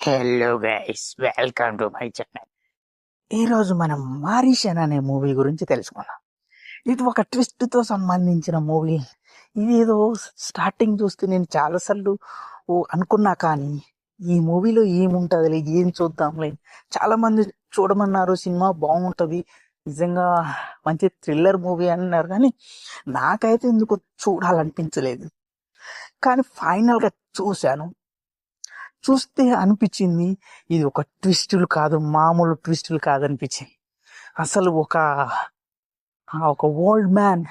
Hello guys, welcome to my channel. ఈరోజు మనం మారిషన్ అనే మూవీ గురించి తెలుసుకుందాం. ఇది ఒక ట్విస్ట్తో సంబంధించిన మూవీ. ఇది ఏదో స్టార్టింగ్ చూస్తే నేను చాలాసార్లు అనుకున్నా, కానీ ఈ మూవీలో ఏముంటుందిలే, ఏం చూద్దాంలే. చాలామంది చూడమన్నారు, సినిమా బాగుంటుంది, నిజంగా మంచి థ్రిల్లర్ మూవీ అన్నారు, కానీ నాకైతే ఎందుకు చూడాలనిపించలేదు. కానీ ఫైనల్గా చూస్తే అనిపించింది ఇది ఒక ట్విస్టులు కాదు, మామూలు ట్విస్టులు కాదనిపించింది. అసలు ఒక ఓల్డ్ మ్యాన్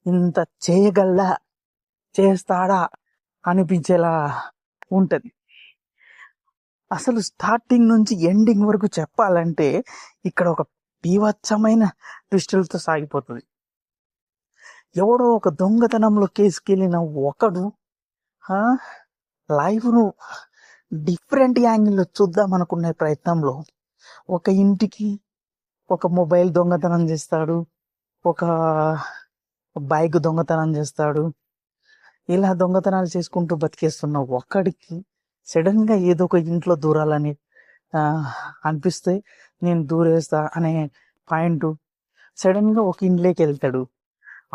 ఇంత చేస్తాడా అనిపించేలా ఉంటుంది. అసలు స్టార్టింగ్ నుంచి ఎండింగ్ వరకు చెప్పాలంటే ఇక్కడ ఒక బీభత్సమైన ట్విస్టులతో సాగిపోతుంది. ఎవడో ఒక దొంగతనంలో కేసుకెళ్ళిన ఒకడు లైఫ్ను డిఫరెంట్ యాంగిల్లో చూద్దాం అనుకునే ప్రయత్నంలో ఒక ఇంటికి ఒక మొబైల్ దొంగతనం చేస్తాడు, ఒక బైక్ దొంగతనం చేస్తాడు. ఇలా దొంగతనాలు చేసుకుంటూ బతికేస్తున్న ఒక్కడికి సడన్గా ఏదో ఒక ఇంట్లో దూరాలని అనిపిస్తే నేను దూరేస్తా అనే పాయింట్, సడన్గా ఒక ఇంట్లోకి వెళ్తాడు.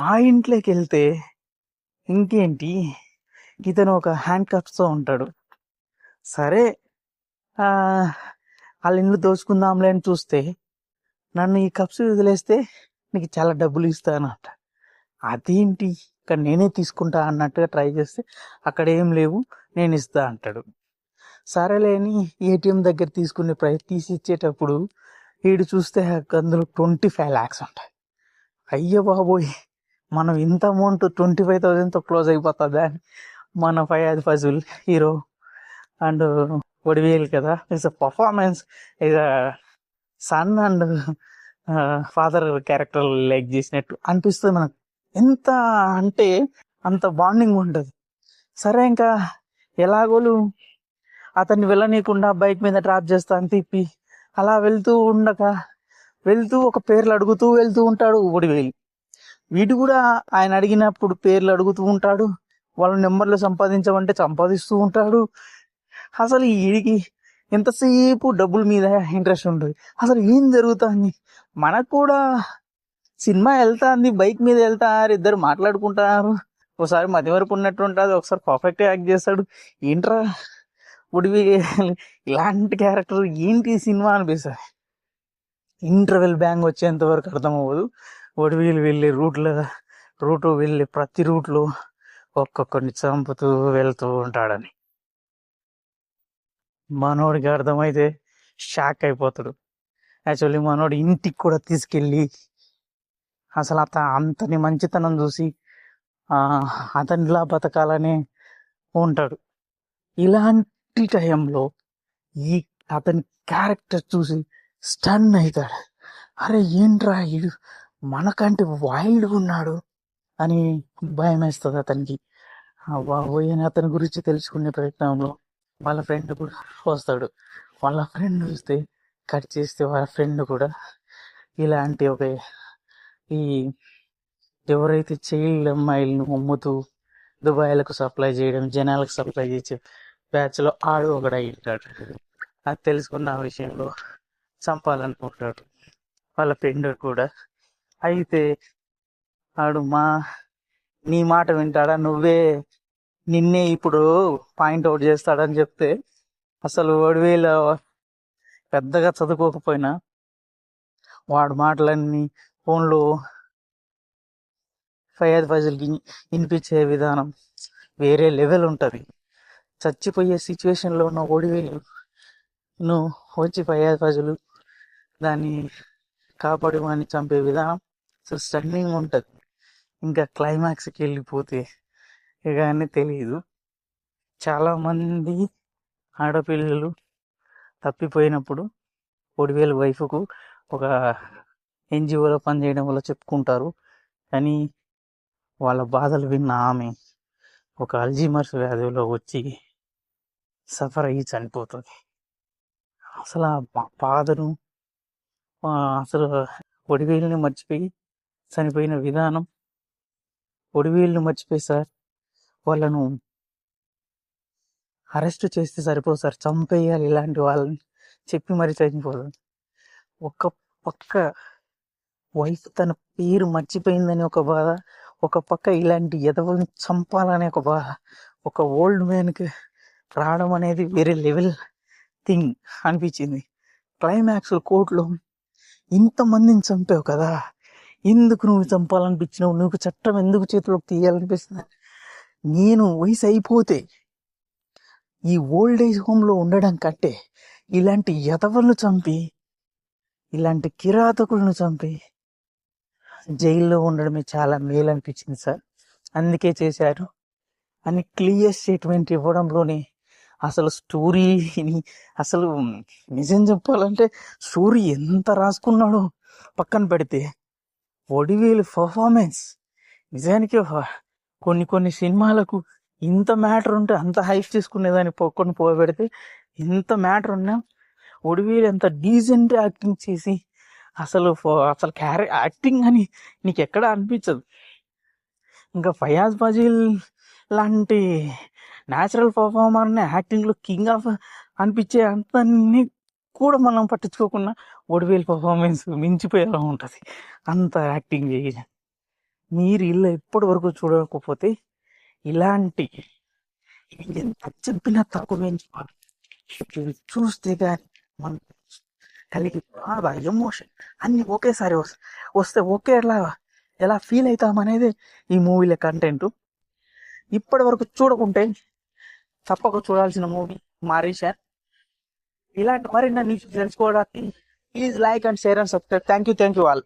ఆ ఇంట్లోకి వెళ్తే ఇంకేంటి, ఇతను ఒక హ్యాండ్ కప్స్తో ఉంటాడు. సరే, వాళ్ళ ఇల్లు దోచుకుందాంలే అని చూస్తే, నన్ను ఈ కప్స్ వదిలేస్తే నీకు చాలా డబ్బులు ఇస్తానంట. అదేంటి, ఇక్కడ నేనే తీసుకుంటా అన్నట్టుగా ట్రై చేస్తే అక్కడ ఏం లేవు, నేను ఇస్తా అంటాడు. సరేలేని ఏటీఎం దగ్గర తీసి ఇచ్చేటప్పుడు వీడు చూస్తే అందులో 25 lakhs ఉంటాయి. అయ్యో బాబోయ్, మనం ఇంత అమౌంట్ 25,000తో క్లోజ్ అయిపోతుందా అని మన ఫయాజ్ ఫజుల్ హీరో అండ్ వడివేలు కదా, it's a performance, is a son and father character like చేసినట్టు అనిపిస్తుంది మనకు. ఎంత అంటే అంత బాండింగ్ ఉంటుంది. సరే, ఇంకా ఎలాగోలు అతన్ని వెళ్ళనీయకుండా బైక్ మీద డ్రాప్ చేస్తా అని తిప్పి అలా వెళ్తూ ఒక పేర్లు అడుగుతూ వెళ్తూ ఉంటాడు వడివేలు. వీడు కూడా ఆయన అడిగినప్పుడు పేర్లు అడుగుతూ ఉంటాడు, వాళ్ళ నెంబర్లు సంపాదించమంటే సంపాదిస్తూ ఉంటాడు. అసలు వీడికి ఎంతసేపు డబ్బుల మీద ఇంట్రెస్ట్ ఉంటుంది. అసలు ఏం జరుగుతుంది, మనకు కూడా సినిమా వెళ్తాంది, బైక్ మీద వెళ్తారు, ఇద్దరు మాట్లాడుకుంటారు, ఒకసారి మధ్యవరపు ఉన్నట్టు ఉంటుంది, ఒకసారి పర్ఫెక్ట్గా యాక్ట్ చేస్తాడు. ఏంట్రా ఉడివి ఇలాంటి క్యారెక్టర్ ఏంటి సినిమా అనిపిస్తుంది. ఇంటర్వెల్ బ్యాంగ్ వచ్చేంత వరకు అర్థమవ్వదు. ఒడివీలు వెళ్ళే రూటు వెళ్ళే ప్రతి రూట్లో ఒక్కొక్కరిని చంపుతూ వెళ్తూ ఉంటాడని మనోడికి అర్థమైతే షాక్ అయిపోతాడు. యాక్చువల్లీ మనోడు ఇంటికి కూడా తీసుకెళ్ళి అసలు అంతని మంచితనం చూసి అతనిలా బతకాలనే ఉంటాడు. ఇలాంటి టైంలో అతని క్యారెక్టర్ చూసి స్టన్ అవుతాడు. అరే ఏంట్రా ఇడు మనకంటే వైల్డ్గా ఉన్నాడు అని భయం వేస్తుంది అతనికి. బాబోయ్ అని అతని గురించి తెలుసుకునే ప్రయత్నంలో వాళ్ళ ఫ్రెండ్ కూడా వస్తాడు. వాళ్ళ ఫ్రెండ్ వస్తే కట్ చేస్తే వాళ్ళ ఫ్రెండ్ కూడా ఇలాంటి ఈ ఎవరైతే చైల్డ్ అమ్మాయిలను అమ్ముతూ దుబాయ్లకు సప్లై చేయడం, జనాలకు సప్లై చేసే బ్యాచ్లో ఆడు ఒకడై ఉంటాడు. అది తెలుసుకున్న విషయంలో చంపాలనుకుంటాడు వాళ్ళ ఫ్రెండ్ కూడా. అయితే ఆడు నీ మాట వింటాడా, నిన్నే ఇప్పుడు పాయింట్అవుట్ చేస్తాడని చెప్తే, అసలు వడివేల పెద్దగా చదువుకోకపోయినా వాడు మాటలన్నీ ఫోన్లో ఫయాజ్ ఫజల్కి వినిపించే విధానం వేరే లెవెల్ ఉంటుంది. చచ్చిపోయే సిచ్యువేషన్లో ఉన్న వడివేలును వచ్చి ఫయాజ్ ఫజలు దాన్ని కాపాడి వాడిని చంపే విధానం స్టన్నింగ్ ఉంటుంది. ఇంకా క్లైమాక్స్కి వెళ్ళిపోతే ఇక అన్నీ తెలియదు. చాలామంది ఆడపిల్లలు తప్పిపోయినప్పుడు వడివేలు వైఫ్కు ఒక ఎన్జిఓలో పనిచేయడం వల్ల చెప్పుకుంటారు, కానీ వాళ్ళ బాధలు విన్న ఆమె ఒక అల్జీమర్స్ వ్యాధిలో వచ్చి సఫర్ అయ్యి చనిపోతుంది. అసలు ఆ బాధను అసలు వడివేలుని మర్చిపోయి చనిపోయిన విధానం, వడివేలుని మర్చిపోయి సార్ వాళ్ళను అరెస్ట్ చేస్తే సరిపోదు సార్, చంపేయాలి ఇలాంటి వాళ్ళని చెప్పి మరీ చనిపోదు. ఒక పక్క వైఫ్ తన పేరు మర్చిపోయిందని ఒక బాధ, ఒక పక్క ఇలాంటి ఎదవల్ని చంపాలనే ఒక బాధ. ఒక ఓల్డ్ మ్యాన్కి రావడం అనేది వేరే లెవెల్ థింగ్ అనిపించింది. క్లైమాక్స్ కోర్టులో ఇంతమందిని చంపావు కదా, ఎందుకు నువ్వు చంపాలనిపించినావు, నువ్వు చట్టం ఎందుకు చేతిలోకి తీయాలనిపిస్తుంది? నేను వయసు అయిపోతే ఈ ఓల్డ్ ఏజ్ హోమ్లో ఉండడం కంటే ఇలాంటి ఎదవలను చంపి, ఇలాంటి కిరాతకులను చంపి జైల్లో ఉండడమే చాలా మేలు అనిపించింది సార్. అందుకే చేశారు అని క్లియర్ స్టేట్మెంట్ ఇవ్వడంలోనే అసలు స్టోరీని, అసలు నిజం చెప్పాలంటే స్టోరీ ఎంత రాసుకున్నాడో పక్కన పెడితే వడివేలు పర్ఫార్మెన్స్ నిజానికి కొన్ని సినిమాలకు ఇంత మ్యాటర్ ఉంటే అంత హైప్ చేసుకునేదాన్ని పక్కన పోబెడితే, ఇంత మ్యాటర్ ఉన్నా వడివేలు ఎంత డీసెంట్ యాక్టింగ్ చేసి అసలు యాక్టింగ్ అని నీకు ఎక్కడ అనిపించదు. ఇంకా ఫయాజ్ ఫాజిల్ లాంటి న్యాచురల్ పర్ఫార్మర్ని యాక్టింగ్లో కింగ్ ఆఫ్ అనిపించే అంతన్ని కూడా మనం పట్టించుకోకుండా వడివేలు పర్ఫార్మెన్స్ మించిపోయేలా ఉంటుంది, అంత యాక్టింగ్ చేయాలి. మీరు ఇల్లు ఎప్పటి వరకు చూడకపోతే ఇలాంటి ఎంత చెప్పినా తక్కువ చూస్తే కానీ మనం కలిగి బాధ, ఎమోషన్ అన్ని ఒకేసారి వస్తే ఎలా ఫీల్ అవుతామనేది ఈ మూవీలో కంటెంట్. ఇప్పటి వరకు చూడకుంటే తప్పక చూడాల్సిన మూవీ మారీషా. ఇలాంటి మరిన్ని న్యూస్ తెలుసుకోవడానికి please like and share and subscribe. Thank you all.